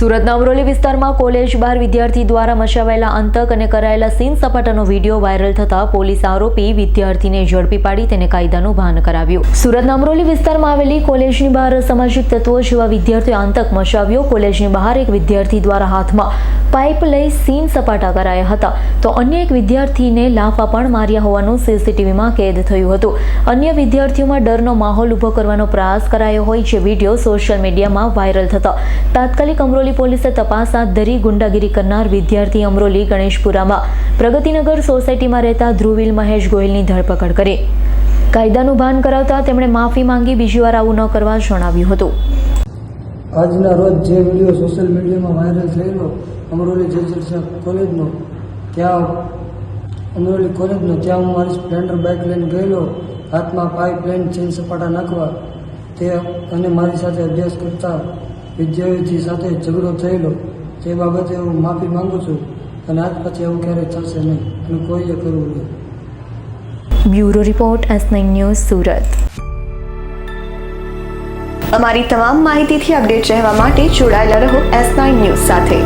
સુરતના અમરોલી વિસ્તારમાં કોલેજ બહાર વિદ્યાર્થી દ્વારા મચાવાયેલા આતંક અને કરાયેલા સીન સપાટાનો વિડીયો વાયરલ થતા પોલીસ આરોપી વિદ્યાર્થીને ઝડપી પાડી તેને કાયદાનું ભાન કરાવ્યું। સુરતના અમરોલી વિસ્તારમાં આવેલી કોલેજની બહાર અસામાજિક તત્વો જેવા વિદ્યાર્થીઓએ આતંક મચાવ્યો। કોલેજની બહાર એક વિદ્યાર્થી દ્વારા હાથમાં પાઇપ લઈ સીન સપાટા કરાયા હતા તો અન્ય એક વિદ્યાર્થીને લાફા પણ માર્યા હોવાનું સીસીટીવીમાં કેદ થયું હતું। અન્ય વિદ્યાર્થીઓમાં ડરનો માહોલ ઊભો કરવાનો પ્રયાસ કરાયો હોય જે વિડીયો સોશિયલ મીડિયામાં વાયરલ થતા તાત્કાલિક અમરોલી પોલીસે તપાસ હાથ ધરી ગુંડાગીરી કરનાર વિદ્યાર્થી અમરોલી ગણેશપુરામાં પ્રગતિનગર સોસાયટીમાં રહેતા ધ્રુવીલ મહેશ ગોહિલની ધરપકડ કરી કાયદાનું ભાન કરાવતા તેમણે માફી માંગી બીજી વાર આવું ન કરવા જણાવ્યું હતું। આજના રોજ જે વિડીયો સોશિયલ મીડિયામાં વાયરલ થયેલો અમરોલી જેજેસા કોલેજનો ત્યાં હું મારી સ્પ્લેન્ડર બાઇક લઈને ગયેલો, હાથમાં પાઇપ લઈને ચેન સપાટા નાખવા તે અને મારી સાથે અભ્યાસ કરતા વિદ્યાર્થી સાથે ઝઘડો થયેલો તે બાબતે હું માફી માંગુ છું અને આજ પછી એવું ક્યારેય થશે નહીં અને કોઈએ કરવું નહીં। Bureau report S9 news Surat. અમારી તમામ માહિતીથી અપડેટ રહેવા માટે જોડાયેલા રહો S9 ન્યૂઝ સાથે।